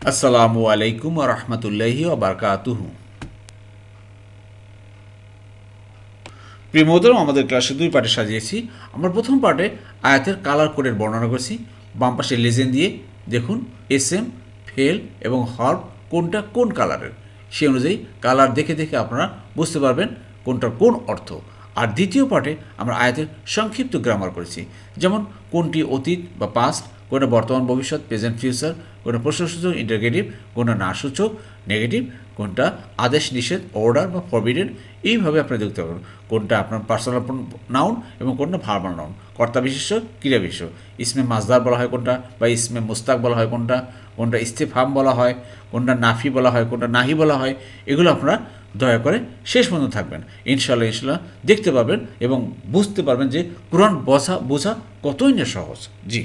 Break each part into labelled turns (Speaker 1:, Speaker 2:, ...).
Speaker 1: আসসালামু আলাইকুম ওয়া রাহমাতুল্লাহি ওয়া বারাকাতুহু। প্রিয় মোহতরম, আমাদের ক্লাসে দুই পার্টে সাজিয়েছি। আমরা প্রথম পার্টে আয়াতের কালার কোডের বর্ণনা করেছি। বাম পাশে লেজেন্ড দিয়ে দেখুন এসএম, ফেল এবং হর্ব কোনটা কোন কালারের, সেই অনুযায়ী কালার দেখে দেখে আপনারা বুঝতে পারবেন কোনটার কোন অর্থ। আর দ্বিতীয় পার্টে আমরা আয়াতের সংক্ষিপ্ত গ্রামার করেছি, যেমন কোনটি অতীত বা পাস্ট, কোনটা বর্তমান ভবিষ্যৎ প্রেজেন্ট ফিউচার, কোনটা প্রশ্নসূচক ইন্টারগেটিভ, কোনটা নাসূচক নেগেটিভ, কোনটা আদেশ নিষেধ অর্ডার বা ফরবিডেন। এইভাবে আপনারা দেখতে পারবেন কোনটা আপনার পার্সোনাল নাউন এবং কোনটা ভার্বাল নাউন, কর্তা বিশেষ্য ক্রিয়া বিশেষ্য, ইসমে মাজদার বলা হয় কোনটা বা ইসমে মুস্তাক বলা হয় কোনটা, কোনটা ইস্তেফহাম বলা হয়, কোনটা নাফি বলা হয়, কোনটা নাহি বলা হয়। এগুলো আপনারা দয়া করে শেষ পর্যন্ত থাকবেন, ইনশাল্লাহ দেখতে পারবেন এবং বুঝতে পারবেন যে কোরআন বোঝা কতই না সহজ। জি,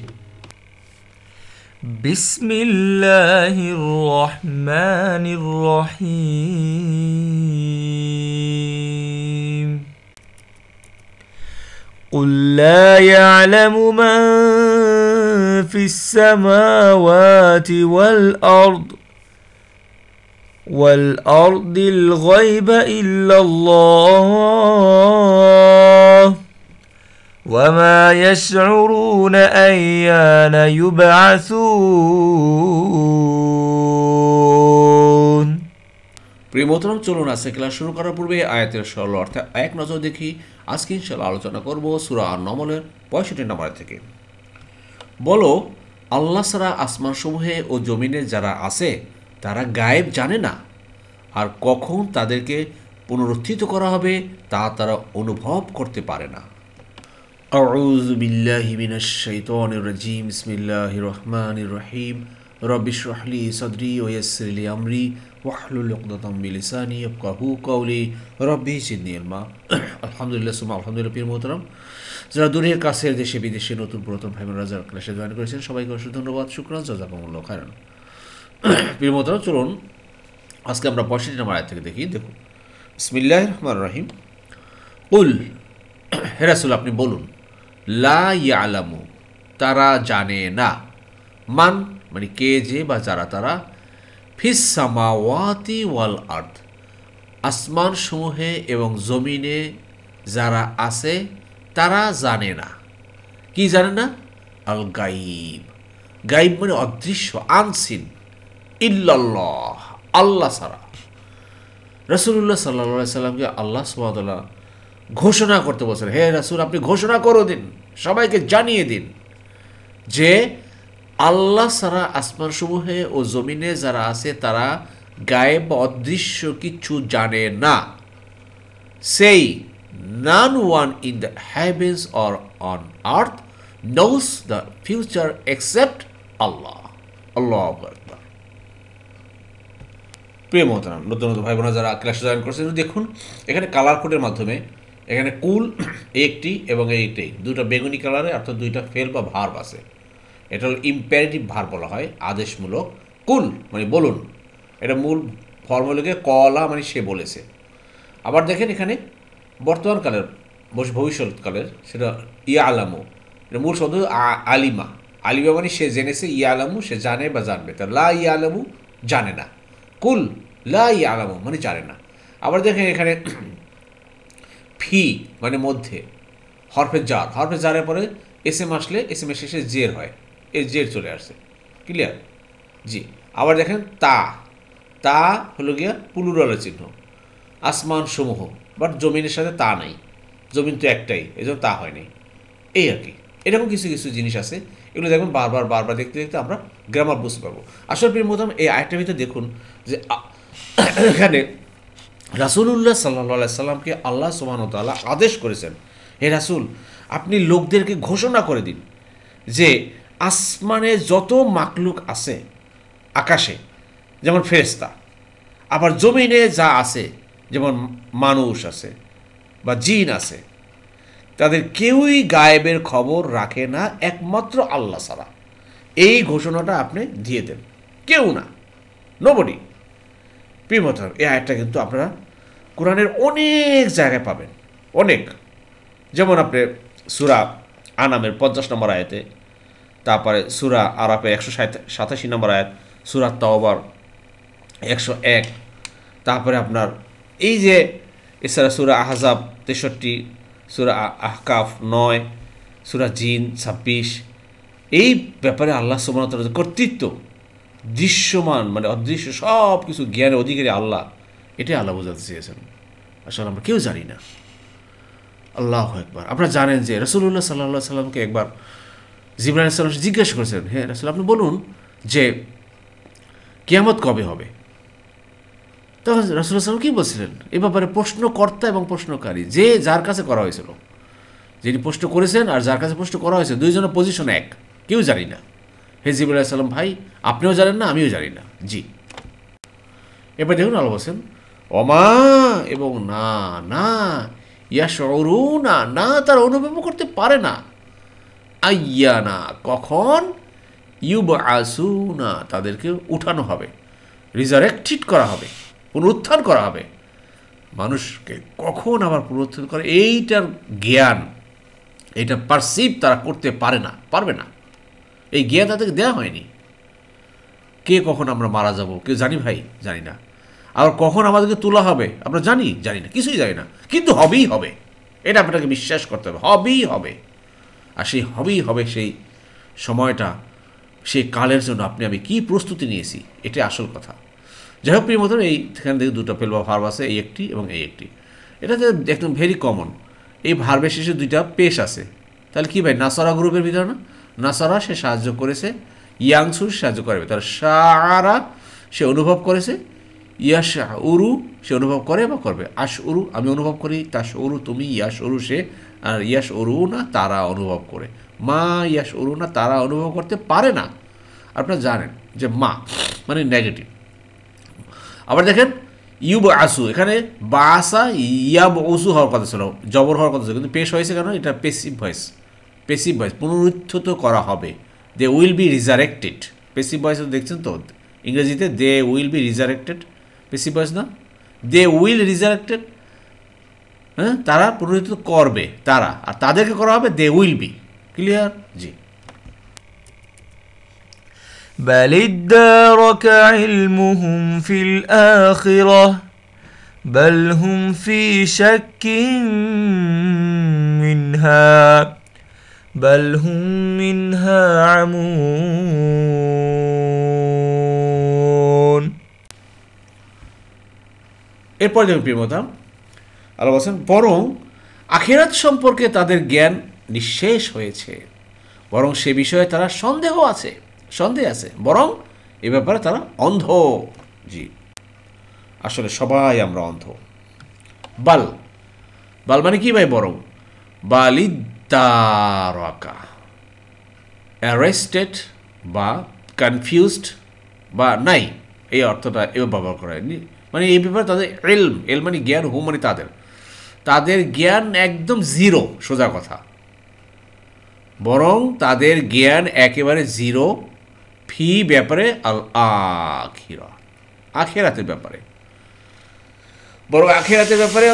Speaker 2: বিসমিল্লাহির রহমানির রহিম। قل لا يعلم من في السماوات والأرض الغيب إلا الله وما يشعرون أيان يبعثون।
Speaker 1: প্রিয় মোহতরম, চলুন আজকে ক্লাস শুরু করার পূর্বে আয়াতের সরল অর্থে এক নজর দেখি। আজকে ইনশাআল্লাহ আলোচনা করব সূরা আন-নমলের 65 নম্বর থেকে। বলো, আল্লাহ ছাড়া আসমানসমূহে ও জমিনে যারা আছে তারা গায়েব জানে না, আর কখন তাদেরকে পুনরুত্থিত করা হবে তা তারা অনুভব করতে পারে না। আউযু বিল্লাহি মিনাশ শাইতানির রাজিম। বিসমিল্লাহির রহমানির রহিম। রব্বি ইশরাহ লি সাদরি ওয়া ইয়াসসির লি আমরি ওয়াহলুল উকদাতাম মিন লিসানি ইয়াফকাহু কওলি রব্বি জিদনি ইলমা। আলহামদুলিল্লাহ সুবহান আলহামদুলিল্লাহ। প্রিয় মোহতরম, যারা দূরের কাছের দেশে বিদেশে নতুন পুরাতন ভাই বোনেরা যারা ক্লাসে জয়েন করেছেন সবাইকে অসংখ্য ধন্যবাদ, শুকরান, জাযাকুমুল্লাহু খায়রান। প্রিয় মোহতরম, চলুন আজকে আমরা 65 নম্বর আয়াত থেকে দেখি। দেখুন, বিসমিল্লাহির রহমানির রহিম। কুল, হে রাসূল আপনি বলুন, লা ইয়ালামু তারা জানে না, মান মানে কে যে বা যারা তারা, ফিস সামাওয়াতি ওয়াল আরদ আসমান সমূহে এবং জমিনে যারা আছে তারা জানে না। কি জানে না? আল গাইব, গাইব মানে অদৃশ্য, আনসিন, ইল্লাল্লাহ আল্লাহ ছাড়া। রাসূলুল্লাহ সাল্লাল্লাহু আলাইহি সাল্লামকে আল্লাহ সুবহানাহু ওয়া তাআলা ঘোষণা করতে বলছেন, হে রাসূল আপনি ঘোষণা করে দিন, সবাইকে জানিয়ে দিন যে আল্লাহ ছাড়া আসমানসমূহে ও জমিনে যারা আছে তারা গায়েব বা অদৃশ্য কিচ্ছু জানে না। সেই none one in the heavens or on earth knows the future except Allah. আল্লাহু আকবার। প্রিয় মোহতারাম, নতুন নতুন ভাই বোনেরা যারা ক্লাসে জয়েন করছেন দেখুন, এখানে কালার কোডের মাধ্যমে এখানে কুল একটি এবং এইটাই দুটো বেগুনি কালারে, অর্থাৎ দুইটা ফেল বা ভার্ব আছে। এটা হল ইম্পারেটিভ ভার্ব বলা হয়, আদেশমূলক। কুল মানে বলুন, এটা মূল ফর্মুলাকে কলা মানে সে বলেছে। আবার দেখেন এখানে বর্তমানকালের ভবিষ্যৎকালের, সেটা ইয়া আলামু, এটা মূল শব্দ আলিমা। আলিমা মানে সে জেনেছে, ইয়া আলামু সে জানে বা জানবে। তা লা ইয়া আলামু জানে না, কুল লা ইয়া আলামু মানে জানে না। আবার দেখেন এখানে ফি মানে মধ্যে, হরফে জারের পরে এস এম আসলে এস এম এর শেষে জের হয়, এর জের চলে আসছে। ক্লিয়ার? জি। আবার দেখেন তা হলো গিয়া প্লুরালের চিহ্ন, আসমান সমূহ, বাট জমিনের সাথে তা নাই, জমিন তো একটাই, এই জন্য তা হয়নি। এই আর কি, এরকম কিছু কিছু জিনিস আছে, এগুলো দেখবেন বারবার দেখতে দেখতে আমরা গ্রামার বুঝতে পারবো। আসল প্রিয় মতাম এই আরেকটার ভিতরে দেখুন যে এখানে রাসূলুল্লাহ সাল্লাল্লাহু আলাইহি সাল্লামকে আল্লাহ সুবহানাহু ওয়া তাআলা আদেশ করেছেন, হে রাসূল আপনি লোকদেরকে ঘোষণা করে দিন যে আসমানে যত মাকলুক আছে, আকাশে যেমন ফেরেশতা, আবার জমিনে যা আছে যেমন মানুষ আছে বা জিন আছে, তাদের কেউই গায়েবের খবর রাখে না একমাত্র আল্লাহ ছাড়া। এই ঘোষণাটা আপনি দিয়ে দেন, কেউ না, নোবডি। প্রিয় মত, এই আয়াতটা কিন্তু আপনারা কোরআনের অনেক জায়গায় পাবেন, অনেক। যেমন আপনি সূরা আনামের 50 নম্বর আয়াতে, তারপরে সূরা আরাফের 187 নম্বর আয়াত, সূরা তাওবার 101, তারপরে আপনার এই যে এছাড়া সূরা আহজাব 63, সূরা আহকাফ 9, সূরা জিন 26, এই ব্যাপারে আল্লাহ সুবহানাহু ওয়া তাআলার কর্তৃত্ব দৃশ্যমান মানে অদৃশ্য সব কিছু জ্ঞানের অধিকারী আল্লাহ, এটাই আল্লাহ বোঝাতে চেয়েছেন। আসলে আমরা কেউ জানি না। আল্লাহু আকবার। আপনারা জানেন যে রাসূলুল্লাহ সাল্লাল্লাহু আলাইহি সাল্লামকে একবার জিবরাইল আলাইহিস সালাম জিজ্ঞাসা করেছেন, হ্যাঁ রাসূল আপনি বলুন যে কিয়ামত কবে হবে? তখন রাসূলুল্লাহ সাল্লাল্লাহু আলাইহি সাল্লাম কি বলছিলেন? এ ব্যাপারে প্রশ্নকর্তা এবং প্রশ্নকারী যে যার কাছে করা হয়েছিল, যিনি প্রশ্ন করেছেন আর যার কাছে প্রশ্ন করা হয়েছে, দুইজনের পজিশন এক, কেউ জানি না। হে জিবরাইল আলাইহিস সালাম ভাই, আপনিও জানেন না, আমিও জানি না। জি, এবার দেখুন আল্লাহ বলছেন অমা এবং না না ইয়াশউরুনা, না তারা অনুভব করতে পারে না, আইয়ানা কখন, ইউবআসুনা তাদেরকে উঠানো হবে, রিজারেক্টেড করা হবে, পুনরুত্থান করা হবে। মানুষকে কখন আবার পুনরুত্থান করে এইটার জ্ঞান, এইটা পারসিভ তারা করতে পারে না, পারবে না। এই জ্ঞান তাদেরকে দেওয়া হয়নি। কে কখন আমরা মারা যাব কেউ জানি ভাই? জানি না। আবার কখন আমাদেরকে তোলা হবে আমরা জানি না, কিছুই জানি না, কিন্তু হবেই হবে, এটা আপনাকে বিশ্বাস করতে হবে, হবেই হবে। আর সেই হবেই হবে, সেই সময়টা, সেই কালের জন্য আপনি আমি কী প্রস্তুতি নিয়েছি, এটাই আসল কথা। যাই হোক প্রিয় মতন, এইখান থেকে দুটো ফেল বা ভার্ব আছে, এই একটি এবং এই একটি। এটাতে একদম ভেরি কমন। এই ভার্বের শেষে দুইটা পেশ আছে। তাহলে কি ভাই, নাসারা গ্রুপের ভিতরে না? নাসারা সে সাহায্য করেছে, ইয়াংসুর সাহায্য করবে, তার শাআরা সে অনুভব করেছে, ইয়াশউরু সে অনুভব করে বা করবে, আশউরু আমি অনুভব করি, তাশউরু তুমি, ইয়াশউরু সে, আর ইয়াশউরু না তারা অনুভব করে। মা ইয়াশউরু না তারা অনুভব করতে পারে না। আপনারা জানেন যে মা মানে নেগেটিভ। আবার দেখেন ইউব আসু, এখানে বাসা ইয়াব ওসু হওয়ার কথা ছিল, জবর হওয়ার কথা ছিল, কিন্তু পেশ হয়েছে কেন? এটা পেসিভ ভয়েস, পেসিভ ভয়েস, পুনরুত্থিত করা হবে। They will be resurrected, passive voice দেখছেন তো ইংরেজিতে, they will be resurrected, passive voice না, দে উইল রিজারেক্টেড, হ্যাঁ তারা পুনরুত্থিত করবে, তারা, আর তাদেরকে করা হবে দে উইল বি। ক্লিয়ার? জি।
Speaker 2: بل ادارك علمهم في الآخرة بل هم في شك منها عمون।
Speaker 1: এরপর দেখুন প্রিয়মতাম, আল্লাহ বলছেন বরং আখিরাত সম্পর্কে তাদের জ্ঞান নিঃশেষ হয়েছে, বরং সে বিষয়ে তারা সন্দেহ আছে, বরং এ ব্যাপারে তারা অন্ধ। জি, আসলে সবাই আমরা অন্ধ। বাল, বাল মানে কি ভাই? বরং, বালিদ্দারাকা, অ্যারেস্টেড বা কনফিউজড বা নাই, এই অর্থটা এও ব্যবহার করা হয়নি। মানে এই ব্যাপারে তাদের এল মানে জ্ঞান, হুম মানে তাদের জ্ঞান একদম জিরো, সোজা কথা। বরং তাদের জ্ঞান একেবারে জিরো ফি ব্যাপারে, আল আখিরাতের ব্যাপারে, বরং আখিরাতের ব্যাপারে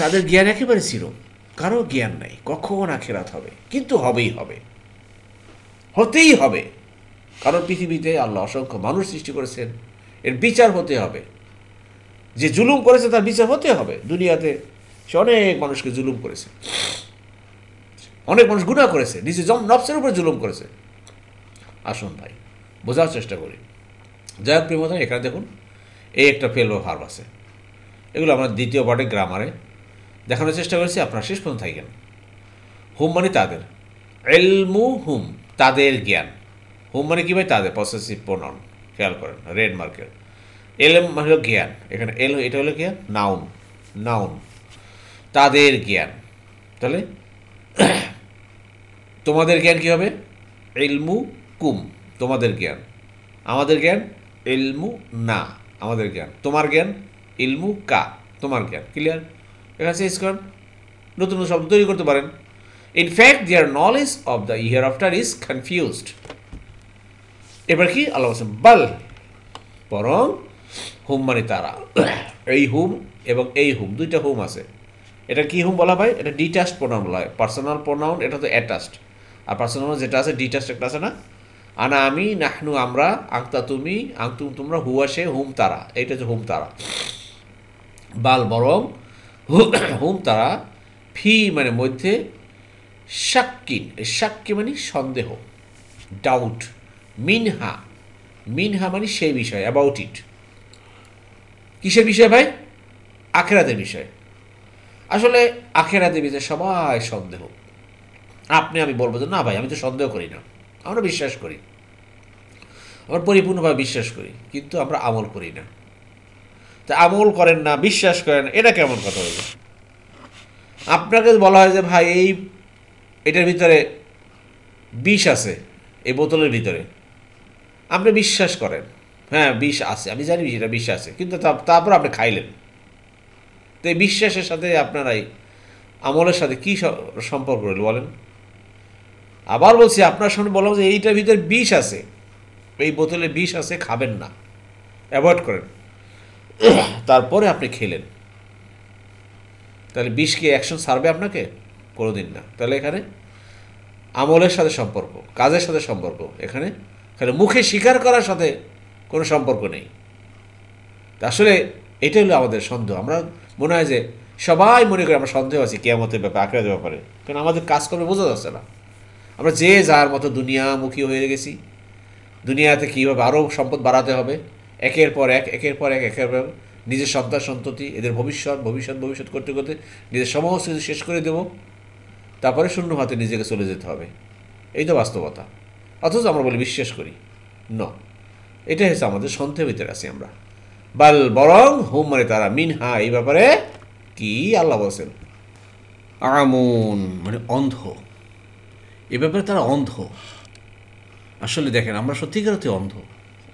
Speaker 1: তাদের জ্ঞান একেবারে জিরো, কারো জ্ঞান নাই কখন আখিরাত হবে, কিন্তু হবেই হবে, হতেই হবে। কারণ পৃথিবীতে আল্লাহ অসংখ্য মানুষ সৃষ্টি করেছেন, এর বিচার হতে হবে। যে জুলুম করেছে তার বিচার হতে হবে। দুনিয়াতে সে অনেক মানুষকে জুলুম করেছে, অনেক মানুষ গুনাহ করেছে, নিজে নফসের উপরে জুলুম করেছে। আসুন ভাই বোঝার চেষ্টা করি। যাই হোক প্রিয়মতন, এখানে দেখুন এই একটা ফেল বা ভার্ব আছে, এগুলো আমরা দ্বিতীয় পার্টে গ্রামারে দেখানোর চেষ্টা করেছি, আপনারা শেষ পর্যন্ত থাকেন। হুম মানে তাদের, ইলমু হুম তাদের জ্ঞান, হুম মানে কি ভাই? তাদের, পসেসিভ প্রোনাউন, খেয়াল করেন রেড মার্কের। এলম মানে হলো জ্ঞান, এখানে এটা হলো জ্ঞান, নাউন, তাদের জ্ঞান। তাহলে তোমাদের জ্ঞান কি হবে? ইলমু কুম তোমাদের জ্ঞান, আমাদের জ্ঞান ইলমু না আমাদের জ্ঞান, তোমার জ্ঞান ইলমু কা তোমার জ্ঞান। ক্লিয়ার? এখানে চেঞ্জ করেন, নতুন শব্দ তৈরি করতে পারেন। In fact their knowledge of the here after is confused. এবার কি আল্লাহ বলছেন বাল, বরং হুম মানে তারা, এই হুম এবং এই হুম, দুইটা হুম আছে। এটা কি হুম বলা হয়? এটা ডিটাচড প্রোনাউন বলা হয়। পার্সোনাল প্রোনাউন এটা তো অ্যাটাচড, আর পার্সোনাল যেটা আছে ডিটাচড একটা আছে না, আনা আমি, নাহনু আমরা, আংতা তুমি, আংতুম তোমরা, হুয়া সে, হুম তারা, এইটা হচ্ছে হুম তারা। বাল বরং, হুম তারা, ফি মানে মধ্যে, শাক্কিন, শাক্কি মানে সন্দেহ, ডাউট, মিনহা, মিনহা মানে সেই বিষয়, অ্যাবাউট ইট। কিসের বিষয় ভাই? আখেরাতের বিষয়। আসলে আখেরাতের বিষয়ে সবাই সন্দেহ। আমি বলবো যে না ভাই, আমি তো সন্দেহ করি না, আমরা বিশ্বাস করি, আমরা পরিপূর্ণভাবে বিশ্বাস করি, কিন্তু আমরা আমল করি না। তা আমল করেন না, বিশ্বাস করেন, এটা কেমন কথা হইল? আপনাকে বলা হয় যে ভাই এটার ভিতরে বিষ আছে, এই বোতলের ভিতরে, আপনি বিশ্বাস করেন হ্যাঁ বিষ আছে, আমি জানি এটা বিষ আছে, কিন্তু তারপর আপনি খাইলেন। তো এই বিশ্বাসের সাথে আপনারাই আমলের সাথে কী সম্পর্ক রইল বলেন? আবার বলছি, আপনার সামনে বললাম যে এইটার ভিতরে বিষ আছে, এই বোতলে বিষ আছে, খাবেন না, অ্যাভয়েড করেন, তারপরে আপনি খেলেন, তাহলে বিষ কি অ্যাকশন সারবে আপনাকে? কোনোদিন না। তাহলে এখানে আমলের সাথে সম্পর্ক, কাজের সাথে সম্পর্ক, এখানে মুখে স্বীকার করার সাথে কোনো সম্পর্ক নেই। আসলে এটাই হলো আমাদের সন্দেহ। আমরা মনে হয় যে সবাই মনে করি আমরা সন্দেহ আছি কিয়ামতের ব্যাপারে, আখিরাতের ব্যাপারে, কারণ আমাদের কাজকর্মে বোঝা যাচ্ছে না। আমরা যে যার মতো দুনিয়ামুখী হয়ে গেছি, দুনিয়াতে কীভাবে আরও সম্পদ বাড়াতে হবে, একের পর এক, একের পর এক, একের পর নিজের সন্তান সন্ততি, এদের ভবিষ্যৎ ভবিষ্যৎ ভবিষ্যৎ করতে করতে নিজের সমস্ত কিছু শেষ করে দেব, তারপরে শূন্য হাতে নিজেকে চলে যেতে হবে। এই তো বাস্তবতা। অথচ আমরা বলি বিশ্বাস করি ন, এটাই হচ্ছে আমাদের সন্দেহের ভিতরে আছি আমরা। বাল বরং হুম মানে তারা, মিনহা এই ব্যাপারে কি আল্লাহ বলছেন, আমুন মানে অন্ধ, এ ব্যাপারে তারা অন্ধ। আসলে দেখেন, আমরা সত্যিকার অর্থে অন্ধ,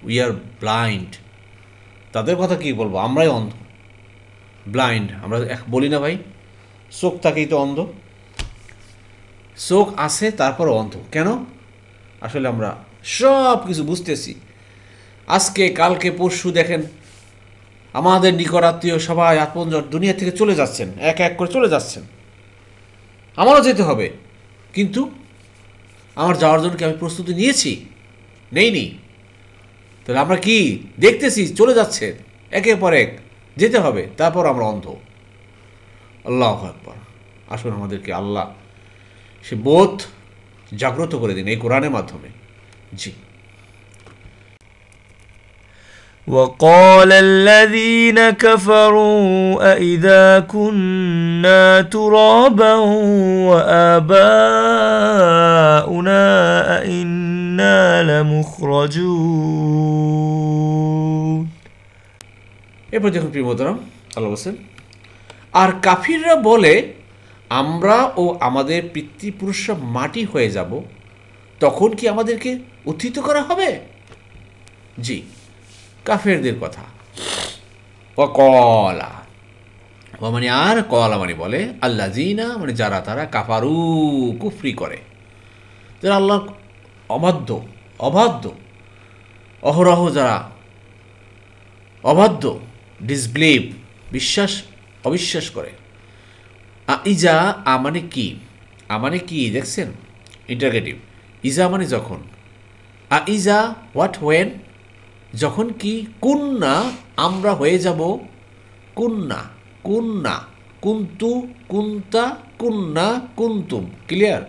Speaker 1: উই আর ব্লাইন্ড। তাদের কথা কি বলবো, আমরাই অন্ধ, ব্লাইন্ড। আমরা বলি না ভাই, চোখ থাকেই তো অন্ধ, চোখ আছে তারপর অন্ধ কেন? আসলে আমরা সব কিছু বুঝতেছি, আজকে কালকে পরশু দেখেন আমাদের নিকট আত্মীয় সবাই আপনজন দুনিয়া থেকে চলে যাচ্ছেন, এক এক করে চলে যাচ্ছেন, আমারও যেতে হবে, কিন্তু আমার যাওয়ার জন্য কি আমি প্রস্তুতি নিয়েছি? নেইনি। তাহলে আমরা কি দেখতেছি, চলে যাচ্ছে একের পর এক, যেতে হবে, তারপর আমরা অন্ধ। আল্লাহু আকবার। আসুন আমাদেরকে আল্লাহ সে বোধ জাগ্রত করে দিন এই কোরআনের মাধ্যমে। জি।
Speaker 2: وقال الذين كفروا أإذا كنا ترابا وآباؤنا أإنا لمخرجون।
Speaker 1: এরপর দেখুন প্রিয় মোহতারাম, আল্লাহ বলছেন, আর কাফিররা বলে আমরা ও আমাদের পিতৃপুরুষরা মাটি হয়ে যাব, তখন কি আমাদেরকে উত্থিত করা হবে? জি, কাফেরদের কথা। কলা মানে আর কলা মানে বলে, আল্লাহ জিনা মানে যারা তারা, কাফারু কুফরি করে, যারা আল্লাহ অবাধ্য, অবাধ্য, অহরহ যারা অবাধ্য, ডিসবিলিভ, অবিশ্বাস করে। ইজা মানে কি, মানে কি দেখছেন, ইন্টারগেটিভ। ইজা মানে যখন, ইজা হোয়াট, ওয়েন, যখন কি, কুন্না আমরা হয়ে যাব, কুন্না কুন্না, কুন্তু কুন্তা, কুন্না কুন্তুম, ক্লিয়ার,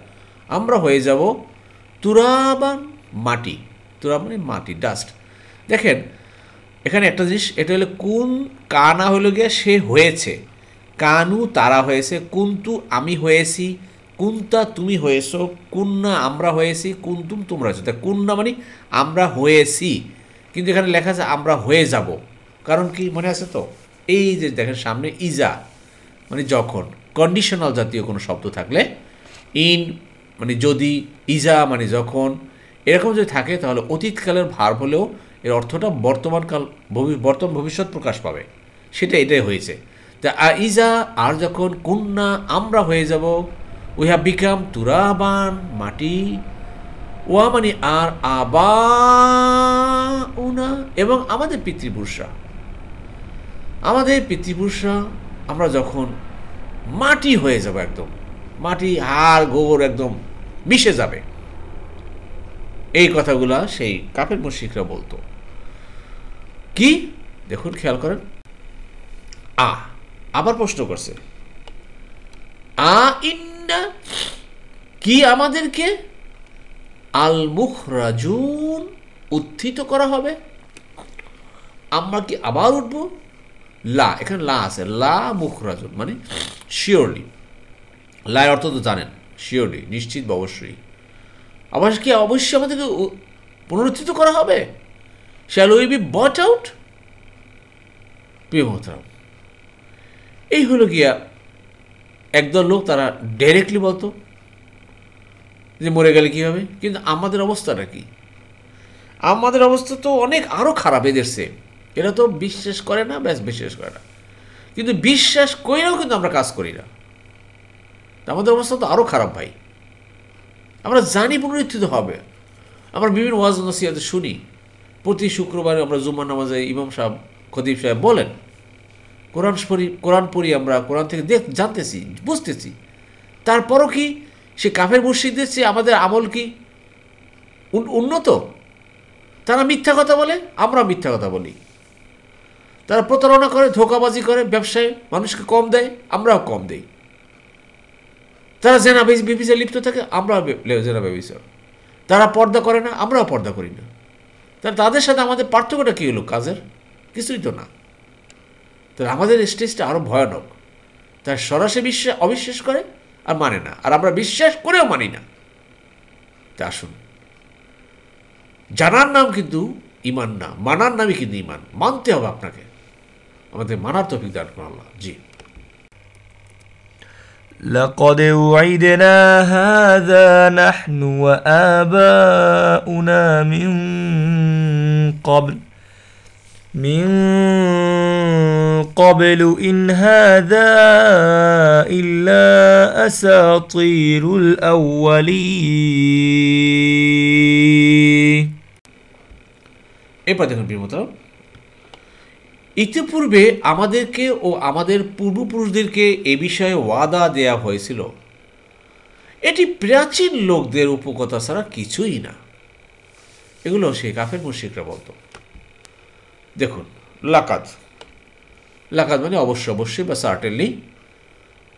Speaker 1: আমরা হয়ে যাব তুরাবান মাটি, তুরাব মানে মাটি, ডাস্ট। দেখেন এখানে একটা জিনিস, এটা হলো কুন, কানা হলো গিয়ে সে হয়েছে, কানু তারা হয়েছে, কুন্তু আমি হয়েছি, কুন্তা তুমি হয়েছ, কুন্না আমরা হয়েছি, কুন্তুম তোমরা হয়েছো। তা কুন্না মানে আমরা হয়েছি, কিন্তু এখানে লেখা আছে আমরা হয়ে যাব, কারণ কি মনে আছে তো? এই যে দেখেন সামনে ইজা মানে যখন, কন্ডিশনাল জাতীয় কোনো শব্দ থাকলে, ইন মানে যদি, ইজা মানে যখন, এরকম যদি থাকে তাহলে অতীতকালের ভার্ব হলেও এর অর্থটা বর্তমান ভবিষ্যৎ প্রকাশ পাবে, সেটা এটাই হয়েছে। তা ইজা আর যখন, কুন্না আমরা হয়ে যাব, উই হ্যাভ বিকাম তুরাবান মাটি, ওয়া মানে আর, আবা উনা এবং আমাদের পিতৃপুরুষরা, আমরা যখন মাটি হয়ে যাব, একদম মাটি, হাড় গোবর একদম মিশে যাবে, এই কথাগুলা সেই কাফের মুশরিকরা বলতো। কি দেখুন, খেয়াল করেন, আবার প্রশ্ন করছে, ইন্না, কি আমাদেরকে আল মুখরাজুন, উত্থিত করা হবে, আমরা কি আবার উঠব? লা, এখানে লা আছে, লা মুখরাজুন মানে শিওরলি। লা অর্থ তো জানেন, শিওরলি, নিশ্চিত বা অবশ্যই। আবার কি অবশ্যই আমাদেরকে পুনরুত্থিত করা হবে? Shall we be brought out? প্রিয় মোহতারাম, এই হলো গিয়া একদল লোক, তারা ডাইরেক্টলি বলতো যে মরে গেলে কী হবে। কিন্তু আমাদের অবস্থাটা কি? আমাদের অবস্থা তো অনেক আরও খারাপ এদের চেয়ে। এরা তো বিশ্বাস করে না, ব্যাস বিশ্বাস করে না, কিন্তু বিশ্বাস করেও কিন্তু আমরা কাজ করি না। আমাদের অবস্থা তো আরও খারাপ ভাই। আমরা জানি পুনরুত্থিত হবে, আমরা বিভিন্ন ওয়াজ নসিহতে শুনি, প্রতি শুক্রবারে আমরা জুম্মার নামাজে ইমাম সাহেব, খতিব সাহেব বলেন, কোরআন পড়ি, আমরা কোরআন থেকে জানতেছি, বুঝতেছি। তারপরও কি সে কাফের মুশরিকদের চেয়ে আমাদের আমল কি উন্নত? তারা মিথ্যা কথা বলে, আমরা মিথ্যা কথা বলি। তারা প্রতারণা করে, ধোঁকাবাজি করে, ব্যবসায় মানুষকে কম দেয়, আমরাও কম দেই। তারা জেনা বেবিচার লিপ্ত থাকে, আমরা জেনা বেবিচার। তারা পর্দা করে না, আমরাও পর্দা করি না। তাদের সাথে আমাদের পার্থক্যটা কী হলো? কাজের কিছুই তো না। তাহলে আমাদের স্টেজটা আরও ভয়ানক। তার সরাসরি অবিশ্বাস করে আর মানে না, আর আমরা বিশ্বাস করেও মানি না। তা আসুন, জানার নাম কিন্তু ইমান না, মানার নামই কিন্তু ইমান। মানতে হবে আপনাকে, আমাদের মানার তৌফিক দান করুন আল্লাহ। জি।
Speaker 2: لقد وعدنا هذا نحن وآباؤنا من قبل إن هذا إلا أساطير الأولين।
Speaker 1: এরপর দেখুন প্রিয় মিত্র, ইতিপূর্বে আমাদেরকে ও আমাদের পূর্বপুরুষদেরকে এ বিষয়ে ওয়াদা দেয়া হয়েছিল, এটি প্রাচীন লোকদের উপকথা ছাড়া কিছুই না। এগুলো সেই কাফের মুশরিকরা বলতো। দেখুন, লাকাদ মানে অবশ্যই বা সার্টেনলি।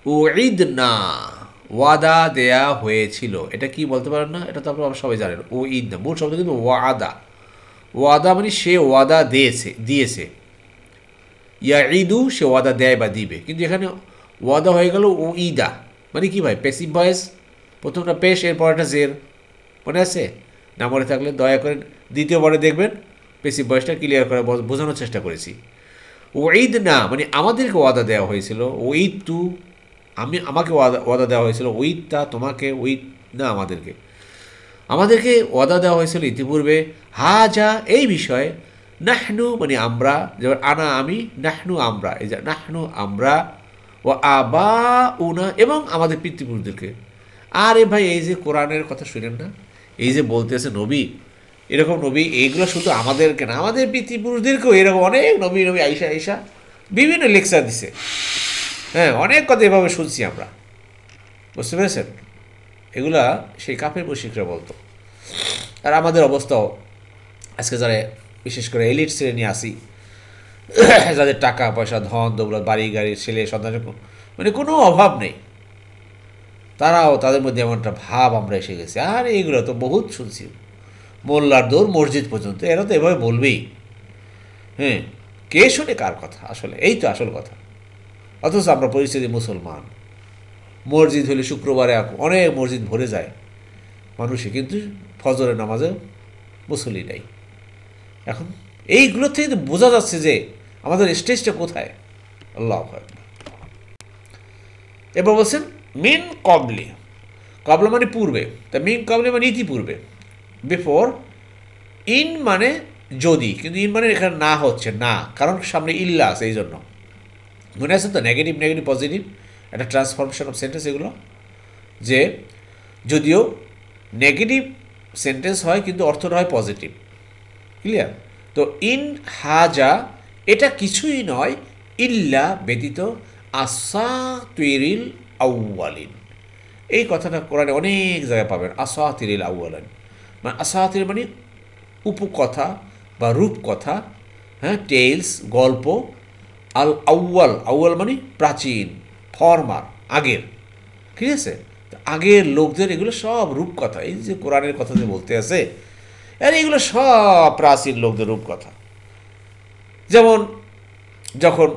Speaker 1: উইদনা, ওয়াদা দেয়া হয়েছিল। এটা কি বলতে পারেন না? এটা তো আপনারা সবাই জানেন। উইদনা মূল শব্দ কিন্তু ওয়াদা মানে সে ওয়াদা দিয়েছে। ইয়াঈদু, সে ওয়াদা দেয় বা দিবে। কিন্তু এখানে ওয়াদা হয়ে গেল উইদা, মানে কি ভাই? প্যাসিভ ভয়েস, প্রথমটা পেশ, এরপর একটা জের। মনে আছে? না মনে থাকলে দয়া করে দ্বিতীয়বারে দেখবেন, প্যাসিভ ভয়েসটা ক্লিয়ার করে বোঝানোর চেষ্টা করেছি। ওঈদ না মানে আমাদেরকে ওয়াদা দেওয়া হয়েছিল। ওঈদ তু, আমাকে ওয়াদা দেওয়া হয়েছিল। ওঈদ তা, তোমাকে। ওঈদ না, আমাদেরকে ওয়াদা দেওয়া হয়েছিল ইতিপূর্বে। হাজা, এই বিষয়ে। নাহনু মানে আমরা, যেমন আনা আমি, নাহনু আমরা, এই যে নাহনু আমরা, ও আবা উনা এবং আমাদের পিতৃপুরুষদেরকে। আরে ভাই, এই যে কোরআনের কথা শুনেন না, এই যে বলতেছে নবী, এরকম নবী, এইগুলো শুধু আমাদেরকে না, আমাদের পিতৃপুরুষদেরকেও এরকম অনেক নবী আইসা বিভিন্ন লেকচার দিছে। হ্যাঁ, অনেক কথা এভাবে শুনছি আমরা, বুঝতে পেরেছেন? এগুলা সেই কাফের মুশরিকরা বলতো। আর আমাদের অবস্থাও আজকে যারা বিশেষ করে এলিট শ্রেণী আসি, যাদের টাকা পয়সা, ধন দৌলত, বাড়ি গাড়ি, ছেলে সন্তান, মানে কোনো অভাব নেই, তারাও, তাদের মধ্যে এমন একটা ভাব আমরা এসে গেছি। আর এইগুলো তো বহুত শুনছি, মোল্লার দৌড় মসজিদ পর্যন্ত, এরা তো এভাবে বলবেই। হ্যাঁ, কে শোনে কার কথা? আসলে এই তো আসল কথা। অথচ আমরা পরিস্থিতি মুসলমান, মসজিদ হলে শুক্রবারে অনেক মসজিদ ভরে যায় মানুষে, কিন্তু ফজরের নামাজে মুসল্লি নেই। এখন এইগুলো থেকে বোঝা যাচ্ছে যে আমাদের স্টেজটা কোথায়। আল্লাহু আকবার। এবার বলছেন মিন কবলি, কবলা মানে পূর্বে, তা মিন কবলি মানে ইতিপূর্বে, বিফোর। ইন মানে যদি, কিন্তু ইন মানে এখানে না হচ্ছে না, কারণ সামনে ইল্লা আছে, এই জন্য। মনে আছে তো, নেগেটিভ পজিটিভ, একটা ট্রান্সফরমেশন অফ সেন্টেন্স এগুলো, যে যদিও নেগেটিভ সেন্টেন্স হয় কিন্তু অর্থটা হয় পজিটিভ। ক্লিয়ার? তো ইন হাজা, এটা কিছুই নয়, ইল্লা ব্যতীত, আসাতিরিল আউয়ালিন। এই কথাটা কোরআনে অনেক জায়গায় পাবেন, আসাতিরিল আউয়ালিন মানে আসাতির মানে উপকথা বা রূপকথা, হ্যাঁ, টেলস গল্প। আল আউয়াল, আউয়াল মানে প্রাচীন, ফরমার আগের, ঠিক আছে। আগের লোকদের এগুলো সব রূপকথা, এই যে কোরআনের কথা যে বলতে আছে, আর এগুলো সব প্রাচীন লোকদের রূপকথা। যেমন যখন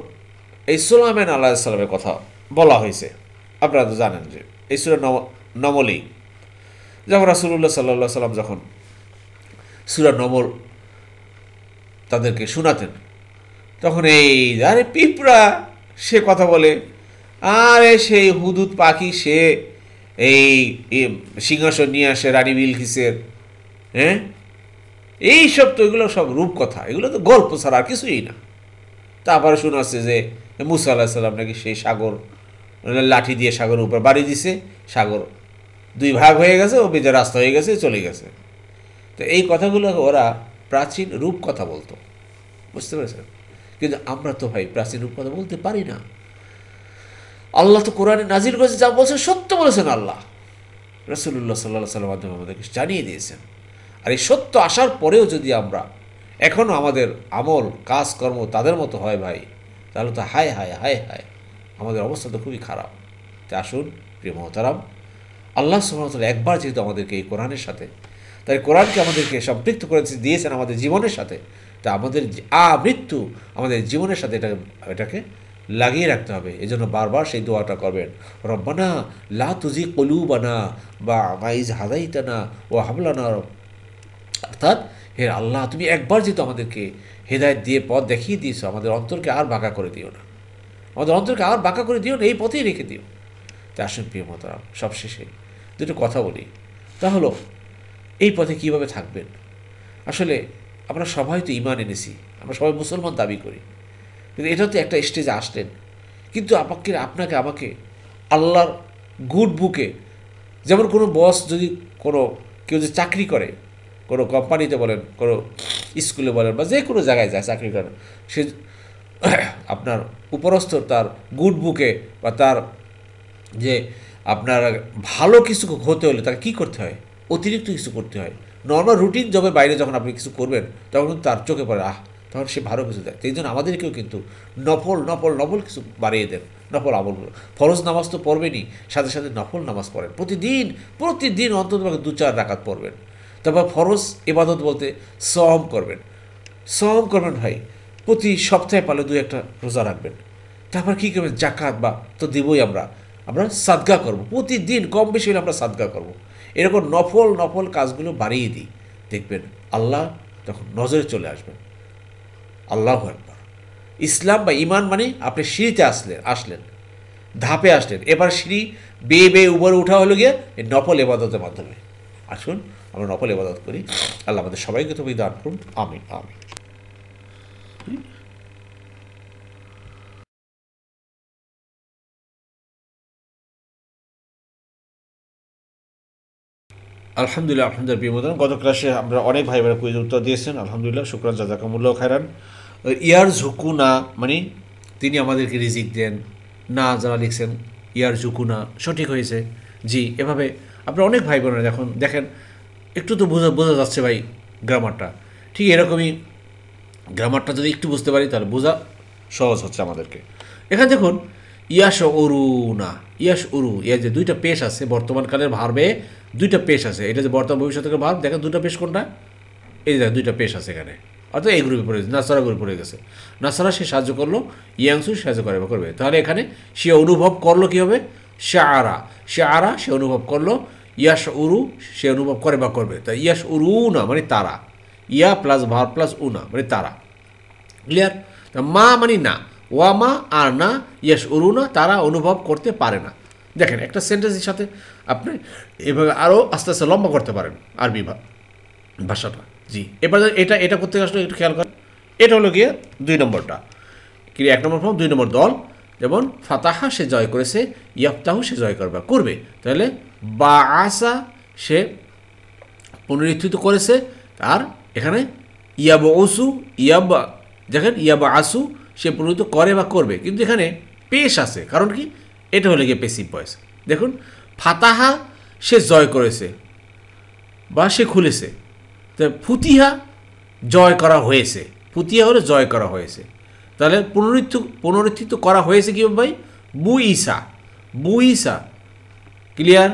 Speaker 1: এই সুলাইমান আলাইহিস সালামের কথা বলা হয়েছে, আপনারা তো জানেন যে এই সূরা নমলেই যখন রাসূলুল্লাহ সাল্লাল্লাহু আলাইহি সাল্লাম যখন সূরা নমল তাদেরকে শোনাতেন, তখন এই আরে পিঁপড়া সে কথা বলে, আরে সেই হুদুদ পাখি সে এই সিংহাসন নিয়ে আসে রানী বিলকিসের, হ্যাঁ, এইসব তো এগুলো সব রূপকথা, এগুলো তো গল্প ছাড়া আর কিছুই না। তারপরে শোনাচ্ছে যে মুসা আলাইহিস সালাম নাকি সেই সাগর লাঠি দিয়ে সাগরের উপর বাড়ি দিছে, সাগর দুই ভাগ হয়ে গেছে, ও বেজা রাস্তা হয়ে গেছে, চলে গেছে। তো এই কথাগুলো ওরা প্রাচীন রূপকথা বলতো, বুঝতে পেরেছেন? কিন্তু আমরা তো ভাই প্রাচীন রূপকথা বলতে পারি না। আল্লাহ তো কোরআনে নাজিল করেছে, যা বলছেন সত্য বলেছেন আল্লাহ, রাসূলুল্লাহ সাল্লাল্লাহু আলাইহি ওয়াসাল্লামের মাধ্যমে আমাদেরকে জানিয়ে দিয়েছেন। আর এই সত্য আসার পরেও যদি আমরা এখনও আমাদের আমল কাজকর্ম তাদের মতো হয় ভাই, তাহলে তো হায় হায় হায় হায়, আমাদের অবস্থা তো খুবই খারাপ। তাই আসুন প্রিয় মোহতারাম, আল্লাহ সুবহানাহু ওয়া তাআলা একবার যেহেতু আমাদেরকে এই কোরআনের সাথে, তাই কোরআনকে আমাদেরকে সম্পৃক্ত করে দিয়েছেন আমাদের জীবনের সাথে, তা আমাদের মৃত্যু আমাদের জীবনের সাথে এটাকে লাগিয়ে রাখতে হবে। এই জন্য বারবার সেই দোয়াটা করবেন, রব্বানা লা তুজিগ কুলুবানা বা মাইজ হাদাইতানা ও হাবলানা, অর্থাৎ হে আল্লাহ, তুমি একবার যেহেতু আমাদেরকে হেদায়েত দিয়ে পথ দেখিয়ে দিয়েছো, আমাদের অন্তরকে আর বাঁকা করে দিও না, আমাদের অন্তরকে আর বাঁকা করে দিও না, এই পথেই রেখে দিও। তাই আসুন প্রিয় মোহতারাম, সবশেষে দুটো কথা বলি, তা হলো এই পথে কীভাবে থাকবেন। আসলে আমরা সবাই তো ঈমান এনেছি, আমরা সবাই মুসলমান দাবি করি, কিন্তু এটা তো একটা স্টেজে আসলেন, কিন্তু আপনাকে আমাকে আল্লাহর গুড বুকে, যেমন কোনো বস যদি কেউ যে চাকরি করে, কোনো কোম্পানিতে বলেন, কোনো স্কুলে বলেন, বা যে কোনো জায়গায় যায় চাকরি করেন, সে আপনার উপরস্থ তার গুড বুকে বা তার যে আপনার ভালো কিছু হতে হলে তাকে কী করতে হয়, অতিরিক্ত কিছু করতে হয়। নর্মাল রুটিন জবের বাইরে যখন আপনি কিছু করবেন, তখন কিন্তু তার চোখে পড়ে তখন সে ভালো কিছু দেয়। সেই জন্য আমাদেরকেও কিন্তু নফল কিছু বাড়িয়ে দেন, নফল আমলগুলো। ফরজ নামাজ তো পড়বেনই, সাথে সাথে নফল নামাজ পড়েন প্রতিদিন অন্তত 2-4 রাকাত পড়বেন। তারপর ফরজ ইবাদত বলতে সওম করবেন ভাই, প্রতি সপ্তাহে পারলে 2-1টা রোজা রাখবেন। তারপর কী করবেন, জাকাত বা তো দেবই, আমরা সাদগা করব, প্রতিদিন কম বেশি হলে আমরা সাদগা করব। এরকম নফল কাজগুলো বাড়িয়ে দিই, দেখবেন আল্লাহ তখন নজরে চলে আসবেন। আল্লাহু আকবার। ইসলাম বা ঈমান মানে আপনি সিঁড়িতে আসলেন, ধাপে আসলেন, এবার সিঁড়ি বেয়ে উপরে উঠা হলো গিয়ে এই নফল ইবাদতের মাধ্যমে। আসুন আমরা নফল ইবাদত করি। আল্লাহ আমাদের সবাইকে তৌফিক দান করুন। আমিন আমিন। আলহামদুলিল্লাহ প্রিয় মোহতারাম, গত ক্লাসে আমরা অনেক ভাই বোনেরা কুইজের উত্তর দিয়েছেন, আলহামদুলিল্লাহ, শুকরান, জাযাকুমুল্লাহ খায়রান। ইয়ার ঝুকুনা মানে তিনি আমাদেরকে রিজিক দেন না, যারা লিখছেন ইয়ার ঝুকুনা সঠিক হয়েছে, জি। এভাবে আপনারা অনেক ভাই বোনেরা দেখেন একটু তো বোঝা যাচ্ছে ভাই গ্রামারটা, ঠিক এরকমই গ্রামারটা যদি একটু বুঝতে পারি তাহলে বোঝা সহজ হচ্ছে আমাদেরকে। এখানে দেখুন ইয়াস উরু, এর যে 2টা পেশ আছে, বর্তমানকালের ভার্বে 2টা পেশ আছে। এটা যে বর্তমান ভবিষ্যতের ভার্ব, দেখেন 2টা পেশ কোনটা, এই যে 2টা পেশ আছে এখানে, অর্থাৎ এই গ্রুপে পড়ে গেছে, নাসারা গ্রুপে পড়ে গেছে। নাসারা সে সাহায্য করলো, ইয়াংসু সাহায্য করবে, তাহলে এখানে সে অনুভব করলো কী হবে, শাআরা সে অনুভব করলো, ইয়াস উরু সে অনুভব করে বা করবে। তাই ইয়াস উরু না মানে তারা, ইয়া প্লাস ভার্ব প্লাস উনা মানে তারা, ক্লিয়ার? মা মানে না, ওয়া মা আর না, ইয়াস উরু না তারা অনুভব করতে পারে না। দেখেন একটা সেন্টেন্সের সাথে আপনি এভাবে আরও আস্তে আস্তে লম্বা করতে পারেন আরবি ভাষাটা, জি। এবার এটা করতে আসলে একটু খেয়াল করেন, এটা হলো গিয়ে 2 নম্বরটা, কি 1 নম্বর ফর্ম 2 নম্বর দল। যেমন ফাতাহা সে জয় করেছে, ইয়াফতাহু সে জয় করবে, তাহলে বা আসা সে পুনরুত্থিত করেছে, আর এখানে দেখেন ইয়াবা আসু সে পুনরুত্থিত করে বা করবে, কিন্তু এখানে পেশ আছে, কারণ কি এটা হলে গিয়ে পেসিভ ভয়েস। দেখুন ফাতাহা সে জয় করেছে, বা সে খুলেছে। তো ফুতিহা জয় করা হয়েছে, ফুতিহা হলে জয় করা হয়েছে। তাহলে পুনরুত্থিত করা হয়েছে কি ভাই? বুইসা, বুইসা। ক্লিয়ার?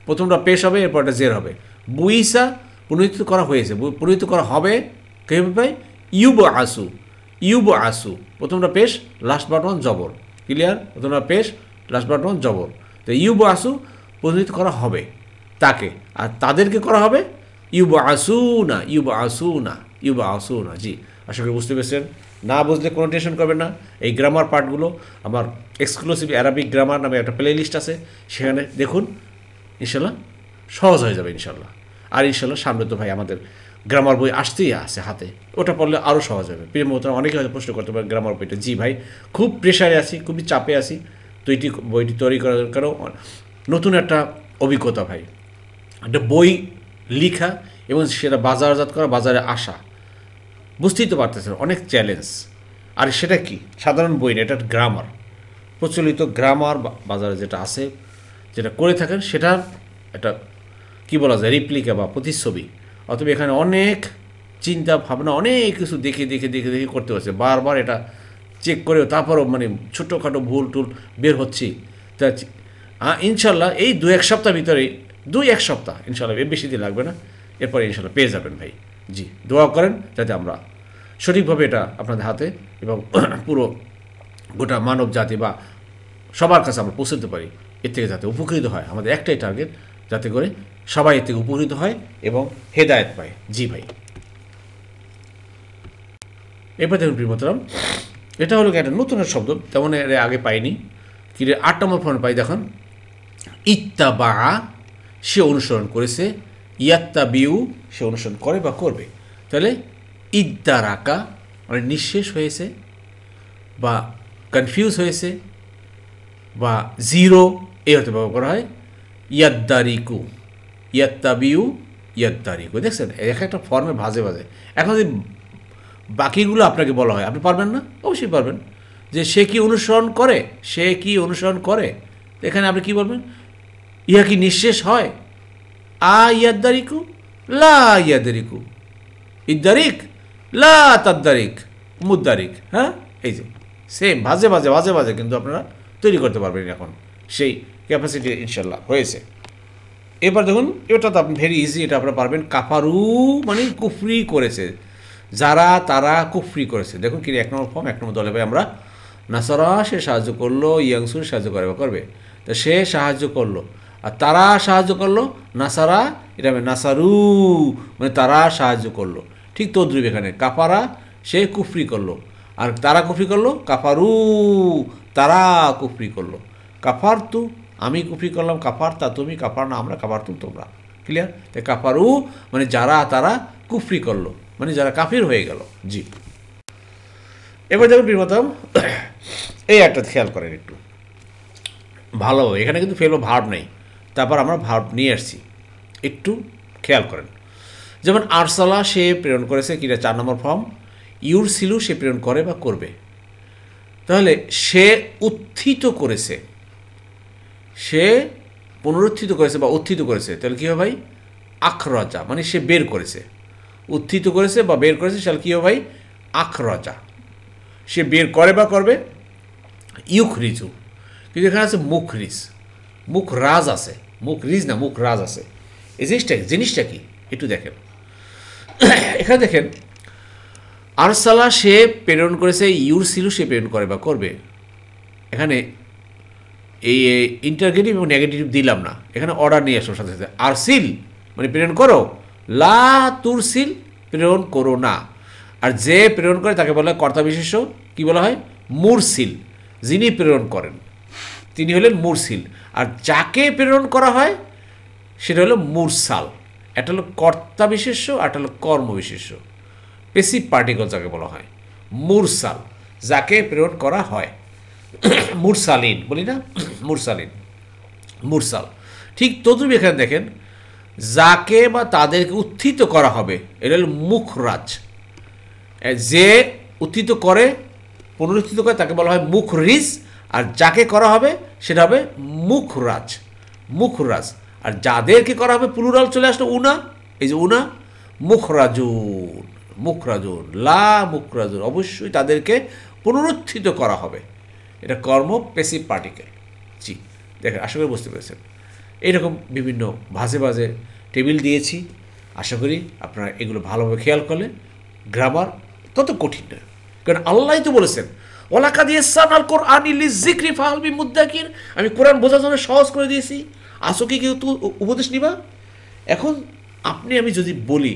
Speaker 1: প্রথমটা পেশ হবে, এরপরটা জের হবে। বুইসা পুনরুত্থিত করা হয়েছে, পুনরুত্থিত করা হবে কে ভাই? ইউব আসু, ইউব আসু। প্রথমটা পেশ, লাস্ট বাটন জবর। ক্লিয়ার? প্রথমটা পেশ, লাস্ট বাটন জবর। তো ইউব আসু পুনরুত্থিত করা হবে তাকে, আর তাদেরকে করা হবে ইউব আসু না, ইউব আসু না, ইউব আসু না। জি, আশা করি বুঝতে পেরেছেন। না বুঝলে কোনো টেনশন করবেন না। এই গ্রামার পার্টগুলো আমার এক্সক্লুসিভ অ্যারাবিক গ্রামার নামে একটা প্লে লিস্ট আছে, সেখানে দেখুন, ইনশাল্লাহ সহজ হয়ে যাবে ইনশাল্লাহ। আর ইনশাল্লাহ সামনে তো ভাই আমাদের গ্রামার বই আসতেই আছে হাতে, ওটা পড়লে আরও সহজ হবে। প্রিয় মোহতারাম, অনেকে হয়তো প্রশ্ন করতে পারে গ্রামার বইটা। জি ভাই, খুব প্রেশারে আছি, খুবই চাপে আছি। তো এটি বইটি তৈরি করার কারণে নতুন একটা অভিজ্ঞতা ভাই, একটা বই লিখা এবং সেটা বাজারজাত করা, বাজারে আসা, বুঝতেই তো পারতেছেন অনেক চ্যালেঞ্জ। আর সেটা কি সাধারণ বই না, এটা গ্রামার, প্রচলিত গ্রামার বাজারে যেটা আছে, যেটা করে থাকেন, সেটার একটা কী বলা যায়, রিপ্লিকা বা প্রতিচ্ছবি। অথবা এখানে অনেক চিন্তা ভাবনা, অনেক কিছু দেখে দেখে দেখে দেখে করতে হচ্ছে, বারবার এটা চেক করেও তারপরও মানে ছোটোখাটো ভুল টুল বের হচ্ছে। তা ইনশাল্লাহ এই 2-1 সপ্তাহ ভিতরে, 2-1 সপ্তাহ ইনশাল্লাহ, এর বেশি দিন লাগবে না, এরপরে ইনশাল্লাহ পেয়ে যাবেন ভাই। জি, দোয়া করেন যাতে আমরা সঠিকভাবে এটা আপনাদের হাতে এবং পুরো গোটা মানব জাতি বা সবার কাছে আমরা পৌঁছতে পারি, এর থেকে যাতে উপকৃত হয়। আমাদের একটাই টার্গেট, যাতে করে সবাই এর থেকে উপকৃত হয় এবং হেদায়েত পায়। জি ভাই, এবার দেখুন প্রিয় মোহতারাম, এটা হলো একটা নতুন শব্দ, তেমন এর আগে পাইনি। কি 8 নম্বর ফর্মে পাই, দেখুন, ইত্তাবা, সে অনুসরণ করেছে, ইয়াত্তাবিউ, সে অনুসরণ করে বা করবে। তাহলে ইদ্দারাকা মানে নিঃশেষ হয়েছে বা কনফিউজ হয়েছে বা জিরো, এই হতে ব্যবহার করা হয়। ইয়াদ্দারিকু, ইয়াত্তাবিউ, ইয়াদ্দারিকু। দেখছেন এক একটা ফর্মে ভাজে ভাজে। এখন যদি বাকিগুলো আপনাকে বলা হয়, আপনি পারবেন না? অবশ্যই পারবেন। যে সে কি অনুসরণ করে, সে কি অনুসরণ করে, এখানে আপনি কি বলবেন? ইহা কি নিঃশেষ হয়? ইয়াদ্দারিকু, লা ইয়াদ্দারিকু, ইদ্দারিক, লা তাদ্দারিক, মুদ্দারিক। হ্যাঁ, এই যে সেম ভাজে ভাজে ভাজে ভাজে কিন্তু আপনারা তৈরি করতে পারবেন। এখন সেই ক্যাপাসিটি ইনশাল্লাহ হয়েছে। এবার দেখুন, এটা তো আপনি ভেরি ইজি, এটা আপনারা পারবেন। কাফারু মানে কুফরি করেছে, যারা তারা কুফরি করেছে। দেখুন কি 1 নম্বর ফর্ম, 1 নম্বর দলে ভাই আমরা নাসারা, সে সাহায্য করলো, ইয়াংসুর সাহায্য করে বা করবে। তো সে সাহায্য করলো, আর তারা সাহায্য করলো, নাসারা, এটা হবে নাসারু, মানে তারা সাহায্য করলো। ঠিক তদ্রুপ এখানে কাফারা, সে কুফরি করলো, আর তারা কুফরি করলো, কাফারু, তারা কুফরি করলো। কাফার তু, আমি কুফরি করলাম, কাফার তা তুমি, কাফার না আমরা, কাফার তু তোমরা। ক্লিয়ার? তাই কাফারু মানে যারা তারা কুফরি করলো, মানে যারা কাফির হয়ে গেল। জি, এবার দেখুন প্রিয়তম, এই একটা খেয়াল করেন একটু ভালো, এখানে কিন্তু ফেল বা ভার্ব নেই, তারপর আমরা ভার্ব নিয়ে আসছি, একটু খেয়াল করেন। যেমন আরসালা, সে প্রেরণ করেছে, কিনা 4 নম্বর ফর্ম। ইউরসিলু, সে প্রেরণ করে বা করবে। তাহলে সে উত্থিত করেছে, সে পুনরুত্থিত করেছে বা উত্থিত করেছে, তাহলে কী হবে ভাই? আখরাজা, মানে সে বের করেছে, উত্থিত করেছে বা বের করেছে, তাহলে কী হবে ভাই? আখরাজা, সে বের করে বা করবে। ইউখরিজু, কিন্তু এখানে আছে মুখরিজ, মুখরাজ আছে, মুখরিজ না, মুখরাজ আছে। এই জিনিসটা কি একটু দেখেন। এখানে দেখেন, আরসালা, সে প্রেরণ করেছে, ইউরসিলু, সে প্রেরণ করে বা করবে। এখানে এই ইন্টারগেটিভ এবং নেগেটিভ দিলাম না, এখানে অর্ডার নিয়ে আসার সাথে সাথে। আরসিল মানে প্রেরণ করো, লা তুরসিল, প্রেরণ করো না। আর যে প্রেরণ করে তাকে বলা হয় কর্তা বিশেষ্য, কী বলা হয়? মুরসিল। যিনি প্রেরণ করেন তিনি হলেন মুরসিল, আর যাকে প্রেরণ করা হয় সেটা হলো মুরসাল। এটা হলো কর্তা বিশেষ্য, আর এটা হলো কর্ম বিশেষ্য, পেসিভ পার্টিকল যাকে বলা হয় মুরসাল, যাকে প্রেরণ করা হয়। মুরসালিন বলি না, মুরসালিন, মুরসাল। ঠিক তদ্রুপ এখানে দেখেন, যাকে বা তাদেরকে উত্থিত করা হবে, এটা হলো মুখরাজ। যে উত্থিত করে, পুনরুত্থিত করে, তাকে বলা হয় মুখরিজ, আর যাকে করা হবে সেটা হবে মুখরাজ, মুখরাজ। আর যাদেরকে করা হবে, প্লুরাল চলে আসলো উনা, এই যে উনা মুখরাজুন, মুখরাজুন লা মুখরাজুন, অবশ্যই তাদেরকে পুনরুত্থিত করা হবে। এটা কর্ম প্যাসিভ পার্টিকেল। জি, দেখেন, আশা করি বুঝতে পেরেছেন। এইরকম বিভিন্ন ভাজে ভাজে টেবিল দিয়েছি, আশা করি আপনারা এগুলো ভালোভাবে খেয়াল করলে গ্রামার তত কঠিন না, কারণ আল্লাহই তো বলেছেন ওয়ালাকাদ ইয়াসসারনাল কুরআনা লিযিকরি ফাহাল মিন মুদ্দাকির, আমি কোরআন বোঝার জন্য সহজ করে দিয়েছি, আসো কি কেউ উপদেশ নিবা? এখন আমি যদি বলি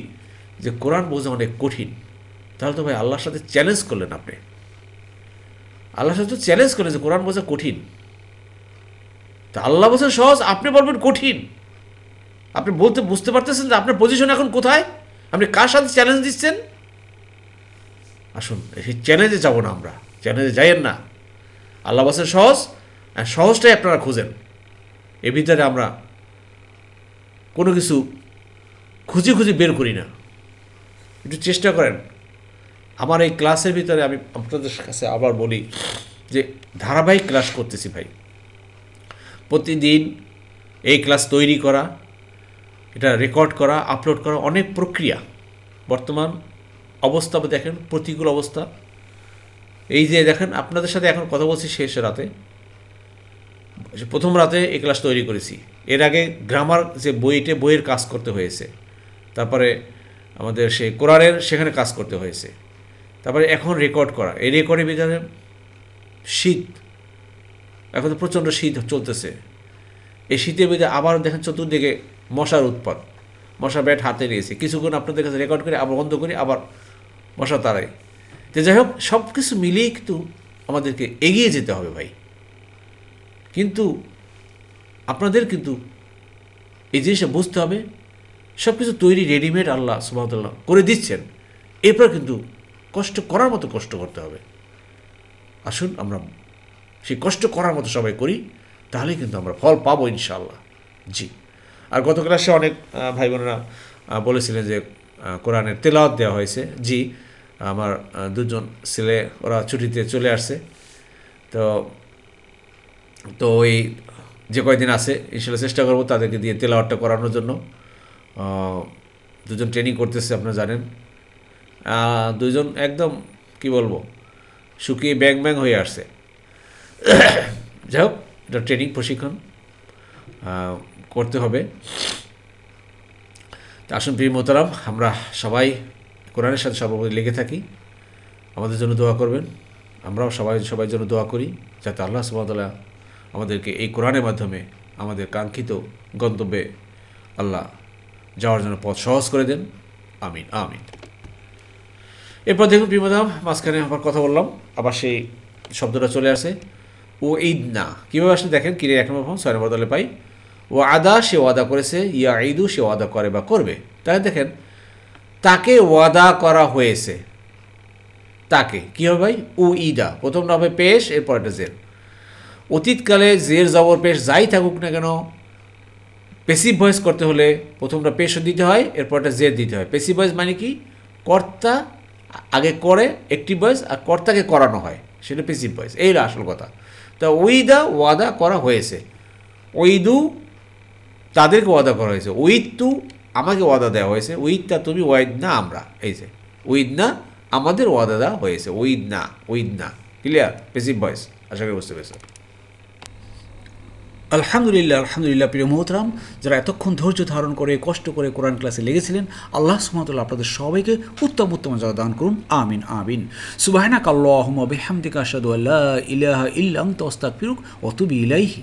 Speaker 1: যে কোরআন বোঝা অনেক কঠিন, তাহলে তো ভাই আল্লাহর সাথে চ্যালেঞ্জ করলেন। আপনি আল্লাহর সাথে চ্যালেঞ্জ করলেন যে কোরআন বোঝা কঠিন, তা আল্লাহ বলছেন সহজ, আপনি বলবেন কঠিন। আপনি বুঝতে পারতেছেন যে আপনার পজিশন এখন কোথায়, আপনি কার সাথে চ্যালেঞ্জ দিচ্ছেন? আসুন, সেই চ্যালেঞ্জে যাবো না, আমরা চ্যালেঞ্জে যাইয়েন না। আল্লাহ বলছেন সহজ, আর সহজটাই আপনারা খুঁজেন। এর ভিতরে আমরা কোনো কিছু খুঁজে বের করি না। একটু চেষ্টা করেন। আমার এই ক্লাসের ভিতরে আমি আপনাদের কাছে আবার বলি যে ধারাবাহিক ক্লাস করতেছি ভাই, প্রতিদিন এই ক্লাস তৈরি করা, এটা রেকর্ড করা, আপলোড করা অনেক প্রক্রিয়া। বর্তমান অবস্থা দেখেন, প্রতিকূল অবস্থা। এই যে দেখেন, আপনাদের সাথে এখন কথা বলছি শেষ রাতে, প্রথম রাতে এই ক্লাস তৈরি করেছি। এর আগে গ্রামার যে বইয়ের কাজ করতে হয়েছে, তারপরে আমাদের সেই কোরআনের সেখানে কাজ করতে হয়েছে, তারপরে এখন রেকর্ড করা। এই রেকর্ডের ভিতরে শীত, এখন তো প্রচণ্ড শীত চলতেছে। এই শীতের ভিতরে আবার দেখেন চতুর্দিকে মশার উৎপাত, মশা ব্যাট হাতে নিয়েছে। কিছুক্ষণ আপনাদের কাছে রেকর্ড করে আবার বন্ধ করি, আবার মশা তাড়াই। তো যাই হোক, সব কিছু মিলিয়ে কিন্তু আমাদেরকে এগিয়ে যেতে হবে ভাই। কিন্তু আপনাদের কিন্তু এই জিনিসটা বুঝতে হবে, সব কিছু তৈরি রেডিমেড আল্লাহ সুবহানাহু ওয়া তাআলা করে দিচ্ছেন, এরপর কিন্তু কষ্ট করার মতো কষ্ট করতে হবে। আসুন আমরা সেই কষ্ট করার মতো সবাই করি, তাহলেই কিন্তু আমরা ফল পাবো ইনশাআল্লাহ। জি, আর গত ক্লাসে অনেক ভাই বোনেরা বলেছিলেন যে কোরআনের তেলাওয়াত দেওয়া হয়েছে। জি, আমার দুজন ছেলে ওরা ছুটিতে চলে আসছে, তো ওই যে কয়েকদিন আছে ইনশাআল্লাহ চেষ্টা করবো তাদেরকে দিয়ে তেলাওয়াতটা করানোর জন্য। দুজন ট্রেনিং করতেছে, আপনারা জানেন। দুজন একদম কি বলবো, শুকিয়ে ব্যাং হয়ে আসছে। যাই হোক, এটা ট্রেনিং প্রশিক্ষণ করতে হবে। আসুন প্রিয় মোহতারাম, আমরা সবাই কোরআনের সাথে সর্বপ্রতি লেগে থাকি। আমাদের জন্য দোয়া করবেন, আমরাও সবাই জন্য দোয়া করি, যাতে আল্লাহ সুবহানাহু ওয়া তাআলা আমাদেরকে এই কোরআনের মাধ্যমে আমাদের কাঙ্ক্ষিত গন্তব্যে আল্লাহ যাওয়ার জন্য পথ সহজ করে দেন। আমিন আমিন। এরপর দেখুন প্রিয় মোহতারাম, মাঝখানে আবার কথা বললাম, আবার সেই শব্দটা চলে আসে ও ঈদ না। কীভাবে আসলে দেখেন, কিরে 1 নম্বর ফর্ম 6 নম্বর দলে পাই। ও আদা, সে ওয়াদা করেছে, ইয়া ঈদু, সে ওয়াদা করে বা করবে। তাহলে দেখেন, তাকে ওয়াদা করা হয়েছে, তাকে কী হবে ভাই? ও ঈদা, প্রথমটা হবে পেশ, এরপর একটা জের। অতীতকালে জের জবর পেশ যাই থাকুক না কেন, পেসিভ ভয়েস করতে হলে প্রথমটা পেশও দিতে হয়, এরপর একটা জের দিতে হয়। পেসিভ ভয়েস মানে কি? কর্তা আগে করে অ্যাক্টিভ ভয়েস, আর কর্তাকে করানো হয়, সেটা পেসিভ ভয়েস। এই আসল কথা। তা ওইদা, ওয়াদা করা হয়েছে। ওইদু, তাদেরকে ওয়াদা করা হয়েছে। ওইদ তু, আমাকে ওয়াদা দেওয়া হয়েছে। ওইদটা তুমি, ওয়াইদ না আমরা। এই যে ওইদ না, আমাদের ওয়াদা দেওয়া হয়েছে। ওইদ না। ক্লিয়ার? Passive voice. আশা করি বুঝতে পেরেছো।
Speaker 3: আলহামদুলিল্লাহ প্রিয় মোহতারাম, যারা এতক্ষণ ধৈর্য ধারণ করে কষ্ট করে কোরআন ক্লাসে লেগেছিলেন, আল্লাহ সুবহানাহু ওয়া তাআলা আপনাদের সবাইকে উত্তম জাযা দান করুন। আমিন। সুবহানাকাল্লাহুম্মা বিহামদিকা আশহাদু আল্লা ইলাহা ইল্লা আনতা আস্তাগফিরুকা ওয়া আতুবু ইলাইহি।